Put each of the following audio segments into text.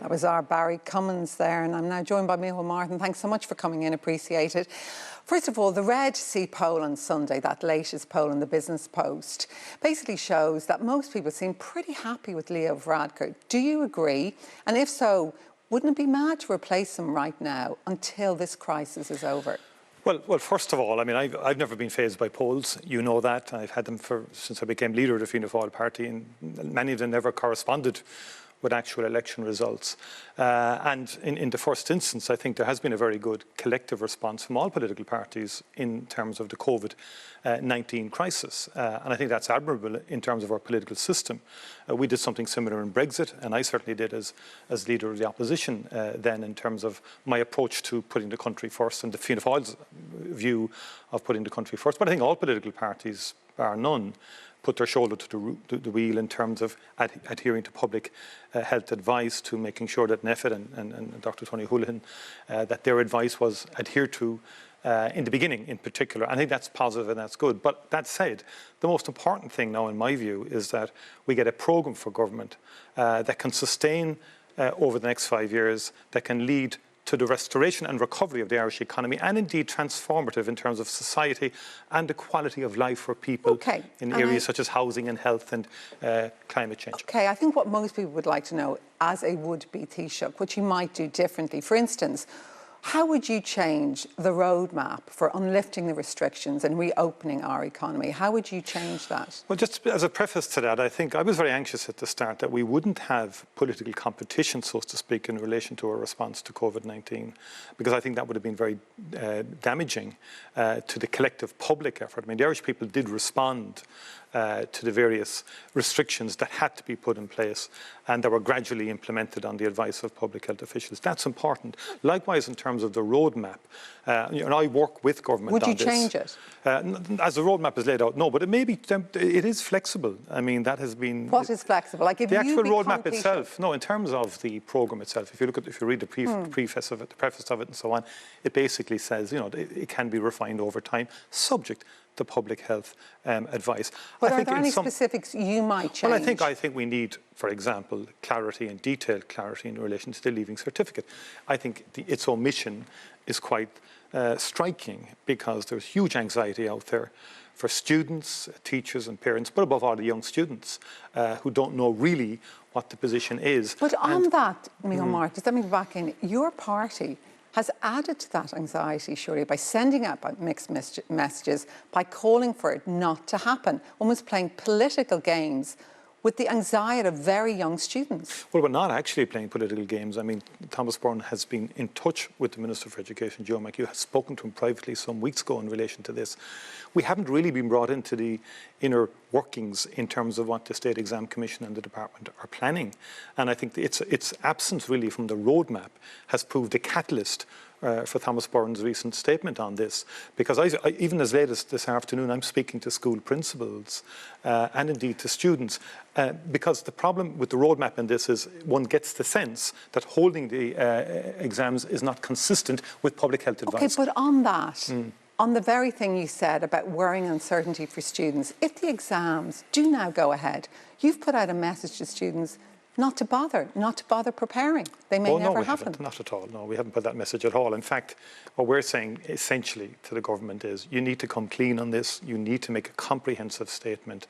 That was our Barry Cummins there, and I'm now joined by Micheál Martin. Thanks so much for coming in, appreciate it. First of all, the Red C poll on Sunday, that latest poll in the Business Post, basically shows that most people seem pretty happy with Leo Varadkar. Do you agree? And if so, wouldn't it be mad to replace him right now until this crisis is over? Well, first of all, I mean, I've never been fazed by polls. You know that. I've had them since I became leader of the Fianna Fáil party, and many of them never corresponded with actual election results. And in the first instance, I think there has been a very good collective response from all political parties in terms of the COVID-19 crisis. And I think that's admirable in terms of our political system. We did something similar in Brexit, and I certainly did as leader of the opposition then, in terms of my approach to putting the country first and the Fianna Fáil's view of putting the country first. But I think all political parties, bar none, put their shoulder to the wheel in terms of adhering to public health advice, to making sure that NPHET and Dr. Tony Holohan, that their advice was adhered to in the beginning in particular. I think that's positive and that's good. But that said, the most important thing now in my view is that we get a programme for government that can sustain over the next 5 years, that can lead to the restoration and recovery of the Irish economy, and indeed transformative in terms of society and the quality of life for people in areas such as housing and health and climate change. Okay, I think what most people would like to know, as a would-be Taoiseach, what you might do differently. For instance, how would you change the roadmap for unlifting the restrictions and reopening our economy? How would you change that? Well, just as a preface to that, I think I was very anxious at the start that we wouldn't have political competition, so to speak, in relation to our response to COVID-19, because I think that would have been very damaging to the collective public effort. I mean, the Irish people did respond to the various restrictions that had to be put in place and that were gradually implemented on the advice of public health officials. That's important. Likewise, in terms of the roadmap, and I work with government on this. Would you change it? As the roadmap is laid out, no, but it is flexible. I mean, that has been... What is flexible? Like if the actual roadmap itself, no, in terms of the programme itself, if you read the preface of it and so on, it basically says, it can be refined over time, subject to public health advice. But are there any specifics you might change? Well, I think we need, for example, clarity and detailed clarity in relation to the Leaving Certificate. I think its omission is quite striking, because there's huge anxiety out there for students, teachers and parents, but above all the young students who don't know really what the position is. But on that, Micheál Martin, let me go back in. Your party has added to that anxiety, surely, by sending out mixed messages, by calling for it not to happen, almost playing political games with the anxiety of very young students. Well, we're not actually playing political games. I mean, Thomas Byrne has been in touch with the Minister for Education, Joe McHugh, has spoken to him privately some weeks ago in relation to this. We haven't really been brought into the inner workings in terms of what the State Exam Commission and the Department are planning. And I think its absence really from the roadmap has proved a catalyst for Thomas Byrne's recent statement on this, because even as late as this afternoon, I'm speaking to school principals and indeed to students, because the problem with the roadmap in this is one gets the sense that holding the exams is not consistent with public health advice. Okay, but on that, on the very thing you said about worrying uncertainty for students, if the exams do now go ahead, you've put out a message to students not to bother preparing. They may never happen. Not at all. No, we haven't put that message at all. In fact, what we're saying essentially to the government is, you need to come clean on this. You need to make a comprehensive statement.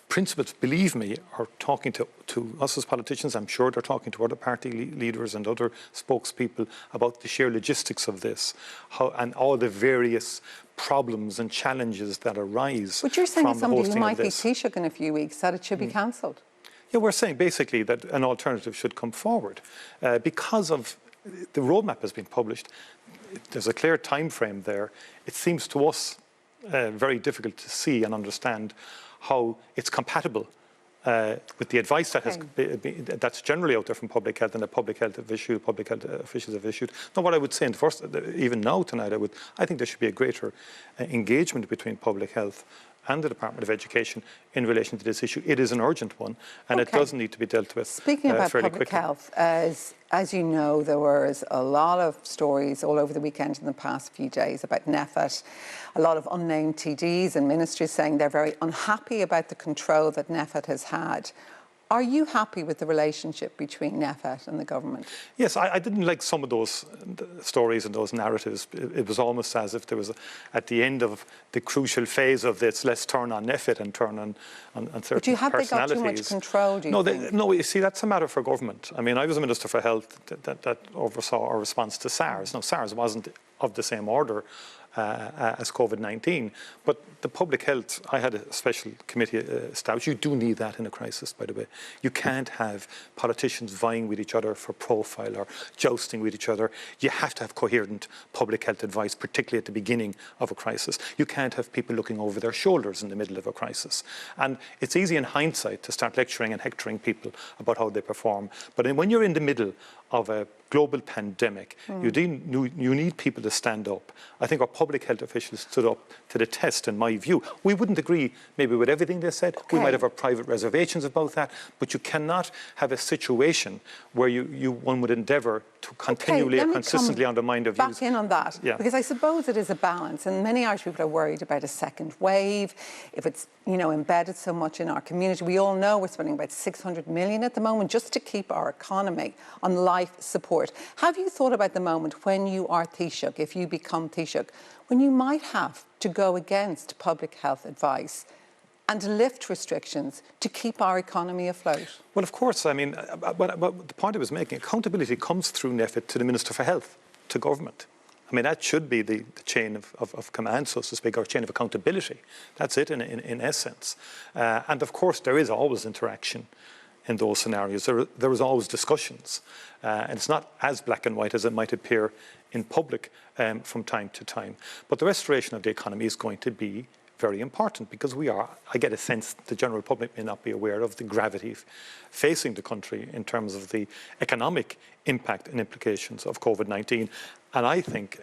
Principals, believe me, are talking to us as politicians. I'm sure they're talking to other party leaders and other spokespeople about the sheer logistics of this, and all the various problems and challenges that arise. But you're saying as somebody who might be Taoiseach in a few weeks that it should be cancelled. Yeah, we're saying basically that an alternative should come forward. Because of the roadmap has been published, there's a clear time frame there. It seems to us very difficult to see and understand how it's compatible with the advice that that's generally out there from public health and that public health officials have issued. Now, what I would say even now tonight, I think there should be a greater engagement between public health and the Department of Education in relation to this issue. It is an urgent one, and it does need to be dealt with Speaking about public health, as you know, there was a lot of stories all over the weekend in the past few days about NPHET, a lot of unnamed TDs and ministers saying they're very unhappy about the control that NPHET has had. Are you happy with the relationship between NPHET and the government? Yes, I didn't like some of those stories and those narratives. It was almost as if there was, at the end of the crucial phase of this, let's turn on NPHET and turn on certain personalities. But they got too much control, do you think? No, you see, that's a matter for government. I mean, I was a Minister for Health that oversaw our response to SARS. Now, SARS wasn't of the same order as COVID-19. But the public health, I had a special committee established. You do need that in a crisis, by the way. You can't have politicians vying with each other for profile or jousting with each other. You have to have coherent public health advice, particularly at the beginning of a crisis. You can't have people looking over their shoulders in the middle of a crisis. And it's easy in hindsight to start lecturing and hectoring people about how they perform. But when you're in the middle of a global pandemic, you need people to stand up. I think our public health officials stood up to the test, in my view. We wouldn't agree maybe with everything they said. Okay. We might have our private reservations about that, but you cannot have a situation where one would endeavour to continually or consistently undermine their views. Back in on that, because I suppose it is a balance, and many Irish people are worried about a second wave, if it's embedded so much in our community. We all know we're spending about 600 million at the moment just to keep our economy on life support. Have you thought about the moment when you are Taoiseach, if you become Taoiseach, when you might have to go against public health advice and lift restrictions to keep our economy afloat? Well, of course. I mean, the point I was making, accountability comes through NPHET to the Minister for Health, to government. I mean, that should be the chain of command, so to speak, or chain of accountability. That's it in essence. And of course, there is always interaction in those scenarios. There is always discussions. And it's not as black and white as it might appear in public from time to time. But the restoration of the economy is going to be very important, because I get a sense the general public may not be aware of the gravity facing the country in terms of the economic impact and implications of COVID-19. And I think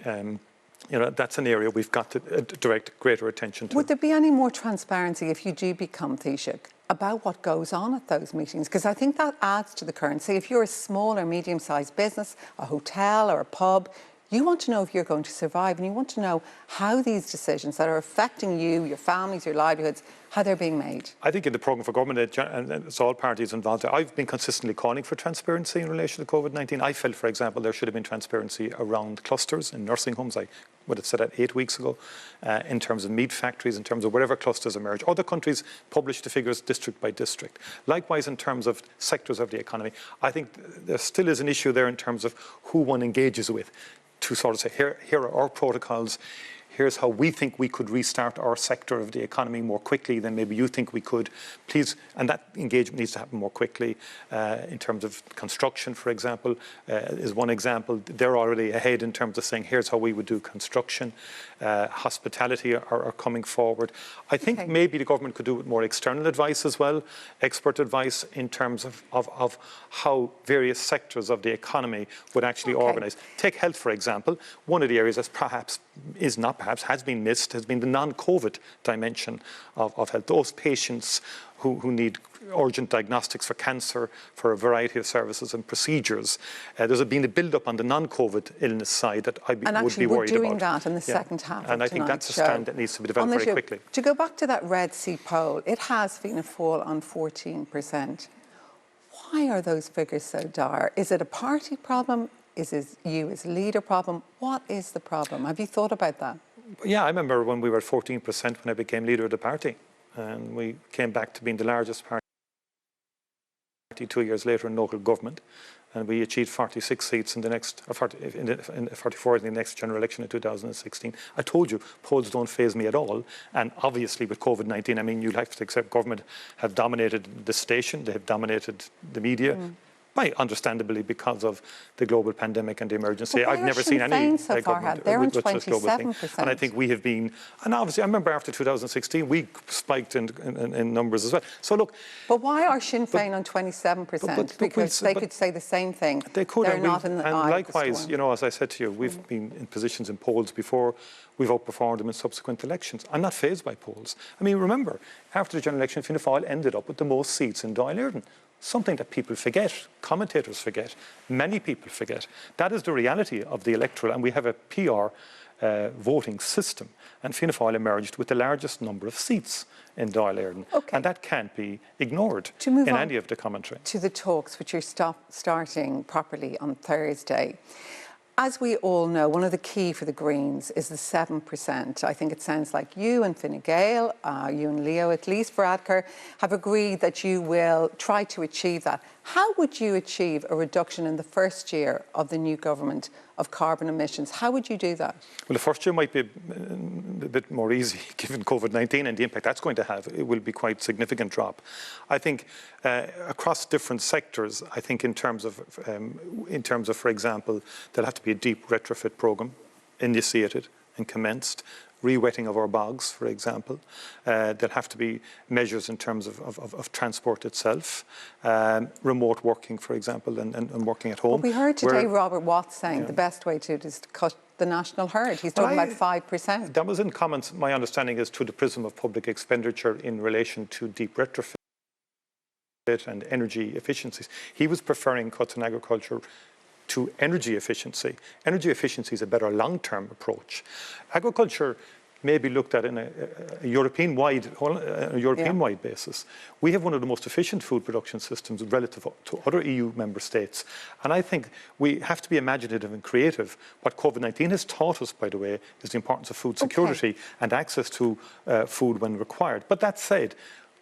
that's an area we've got to direct greater attention to. Would there be any more transparency if you do become Taoiseach about what goes on at those meetings? Because I think that adds to the currency. If you're a small or medium-sized business, a hotel or a pub, you want to know if you're going to survive, and you want to know how these decisions that are affecting you, your families, your livelihoods, how they're being made. I think in the programme for government, and it's all parties involved, I've been consistently calling for transparency in relation to COVID-19. I felt, for example, there should have been transparency around clusters in nursing homes. I would have said that 8 weeks ago, in terms of meat factories, in terms of whatever clusters emerge. Other countries publish the figures district by district. Likewise, in terms of sectors of the economy, I think there still is an issue there in terms of who one engages with, to sort of say, here are our protocols, here's how we think we could restart our sector of the economy more quickly than maybe you think we could. Please, and that engagement needs to happen more quickly. In terms of construction, for example, is one example. They're already ahead in terms of saying, here's how we would do construction. Hospitality are coming forward. I think maybe the government could do with more external advice as well, expert advice in terms of how various sectors of the economy would actually organise. Take health, for example. One of the areas that has been missed has been the non-COVID dimension of health. Those patients who need urgent diagnostics for cancer, for a variety of services and procedures. There's been a build-up on the non-COVID illness side that I would be worried about. And actually, we're doing that in the second half and of I think that's a strand that needs to be developed very quickly. To go back to that Red C poll, it has been a fall on 14%. Why are those figures so dire? Is it a party problem? Is it you as leader problem? What is the problem? Have you thought about that? Yeah, I remember when we were at 14% when I became leader of the party. And we came back to being the largest party 2 years later in local government. And we achieved 46 seats in the next, 44 in the next general election in 2016. I told you, polls don't faze me at all. And obviously with COVID-19, I mean, you'll have to accept government have dominated the station, they have dominated the media. Understandably, because of the global pandemic and the emergency. I've never seen any so government they're on 27%. And I think we have been, and obviously I remember after 2016 we spiked in numbers as well. So look. But why are Sinn Féin on 27%? Because they could say the same thing. They could. They're not in the and likewise, as I said to you, we've been in positions in polls before. We've outperformed them in subsequent elections. I'm not fazed by polls. I mean, remember, after the general election, Fianna Fáil ended up with the most seats in Dáil. Something that people forget, commentators forget, many people forget. That is the reality of the electoral, and we have a PR voting system. And Fianna Fáil emerged with the largest number of seats in Dáil Éireann. Okay. And that can't be ignored To move in on any of the commentary. to the talks, which are starting properly on Thursday. As we all know, one of the key for the Greens is the 7%. I think it sounds like you and Fine Gael, you and Leo, at least Varadkar, have agreed that you will try to achieve that. How would you achieve a reduction in the first year of the new government of carbon emissions? How would you do that? Well, the first year might be a bit more easy given COVID-19 and the impact that's going to have. It will be quite a significant drop. I think across different sectors, I think in terms of, for example, there'll have to be a deep retrofit programme initiated and commenced. Re-wetting of our bogs, for example. There'll have to be measures in terms of transport itself, remote working, for example, and working at home. But we heard today Robert Watts saying the best way to do it is to cut the national herd. He's talking about 5%. That was in comments, my understanding is, through the prism of public expenditure in relation to deep retrofit and energy efficiencies. He was preferring cuts in agriculture to energy efficiency. Energy efficiency is a better long-term approach. Agriculture may be looked at in a European-wide basis. We have one of the most efficient food production systems relative to other EU member states. And I think we have to be imaginative and creative. What COVID-19 has taught us, by the way, is the importance of food security and access to food when required. But that said,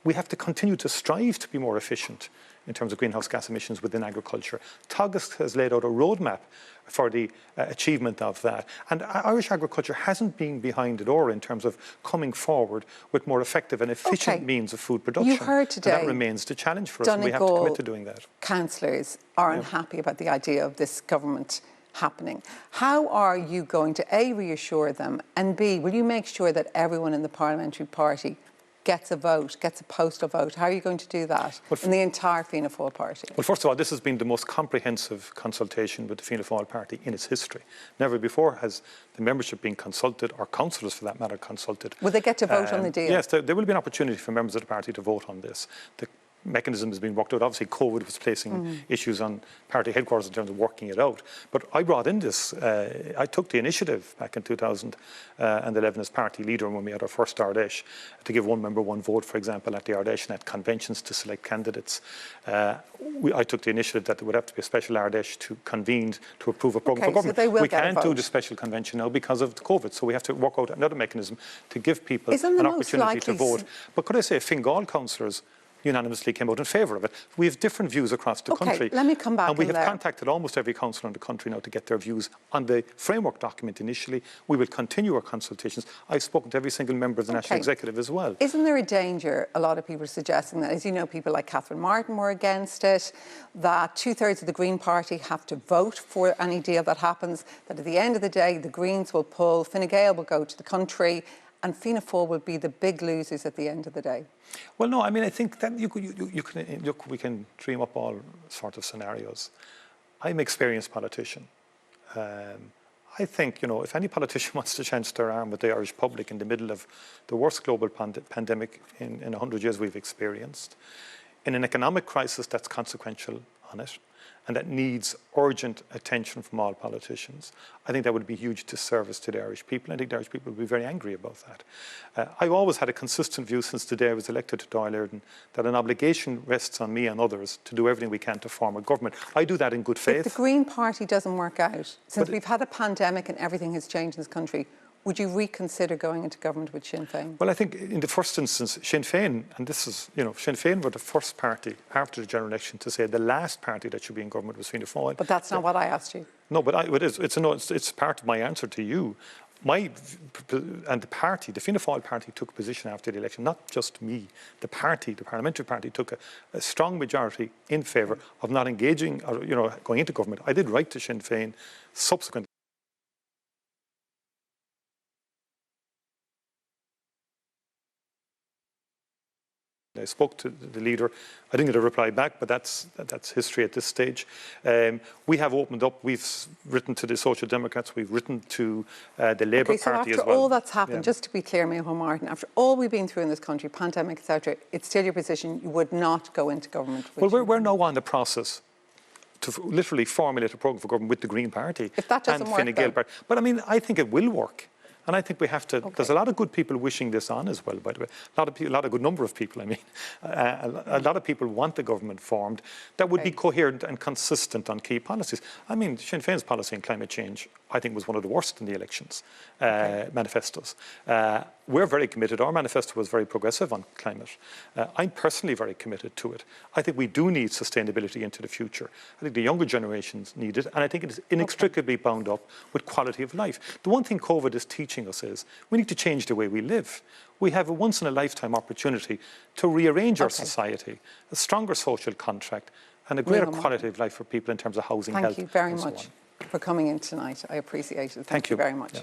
we have to continue to strive to be more efficient in terms of greenhouse gas emissions within agriculture. Teagasc has laid out a roadmap for the achievement of that. And Irish agriculture hasn't been behind the door in terms of coming forward with more effective and efficient means of food production. You heard today, and that remains the challenge for us, and we have to commit to doing that. Councillors are unhappy about the idea of this government happening. How are you going to A, reassure them, and B, will you make sure that everyone in the parliamentary party gets a vote, gets a postal vote? How are you going to do that in the entire Fianna Fáil party? Well, first of all, this has been the most comprehensive consultation with the Fianna Fáil party in its history. Never before has the membership been consulted, or councillors for that matter consulted. Will they get to vote on the deal? Yes, there will be an opportunity for members of the party to vote on this. The mechanism has been worked out. Obviously, COVID was placing issues on party headquarters in terms of working it out. But I brought in this, I took the initiative back in 2011 as party leader when we had our first Ardèche to give one member, one vote, for example, at the Ardèche and at conventions to select candidates. I took the initiative that there would have to be a special Ardèche to convene to approve a programme for government. So they will we get can't do the special convention now because of the COVID, so we have to work out another mechanism to give people an opportunity to vote. But could I say, Fine Gael councillors unanimously came out in favour of it. We have different views across the country. Let me come back. And we have contacted almost every councillor in the country now to get their views on the framework document initially. We will continue our consultations. I've spoken to every single member of the National Executive as well. Isn't there a danger, a lot of people are suggesting that, as you know, people like Micheál Martin were against it, that 2/3 of the Green Party have to vote for any deal that happens, that at the end of the day, the Greens will pull, Fine Gael will go to the country, and Fianna Fáil will be the big losers at the end of the day? Well, no, I mean, I think that you can look, we can dream up all sorts of scenarios. I'm an experienced politician. I think, you know, if any politician wants to chance their arm with the Irish public in the middle of the worst global pandemic in 100 years we've experienced, in an economic crisis that's consequential on it, and that needs urgent attention from all politicians, I think that would be a huge disservice to the Irish people. I think the Irish people would be very angry about that. I've always had a consistent view since the day I was elected to Dáil Éireann that an obligation rests on me and others to do everything we can to form a government. I do that in good faith. If the Green Party doesn't work out, since we've had a pandemic and everything has changed in this country, would you reconsider going into government with Sinn Féin? Well, I think in the first instance, Sinn Féin, and this is, you know, Sinn Féin were the first party after the general election to say the last party that should be in government was Fianna Fáil. But that's not what I asked you. No, but it's part of my answer to you. And the party, the Fianna Fáil party, took a position after the election, not just me. The party, the parliamentary party, took a strong majority in favour of not engaging or, you know, going into government. I did write to Sinn Féin subsequently. I spoke to the leader. I didn't get a reply back, but that's history at this stage. We have opened up. We've written to the Social Democrats. We've written to the Labour Party as well. After all that's happened, just to be clear, Micheál Martin, after all we've been through in this country, pandemic, etc., it's still your position you would not go into government? Well, we're now on the process to literally formulate a programme for government with the Green Party. If that doesn't work, Fine Gael Party. But I mean, I think it will work. And I think we have to, there's a lot of good people wishing this on as well, by the way. A lot of good number of people, I mean. A lot of people want the government formed that would be coherent and consistent on key policies. I mean, Sinn Féin's policy on climate change, I think, was one of the worst in the elections, manifestos. We're very committed. Our manifesto was very progressive on climate. I'm personally very committed to it. I think we do need sustainability into the future. I think the younger generations need it, and I think it is inextricably bound up with quality of life. The one thing COVID is teaching us is we need to change the way we live. We have a once-in-a-lifetime opportunity to rearrange our society, a stronger social contract, and a greater quality of life for people in terms of housing, health, Thank you very and so much on. for coming in tonight. I appreciate it. Thank you very much. Yeah.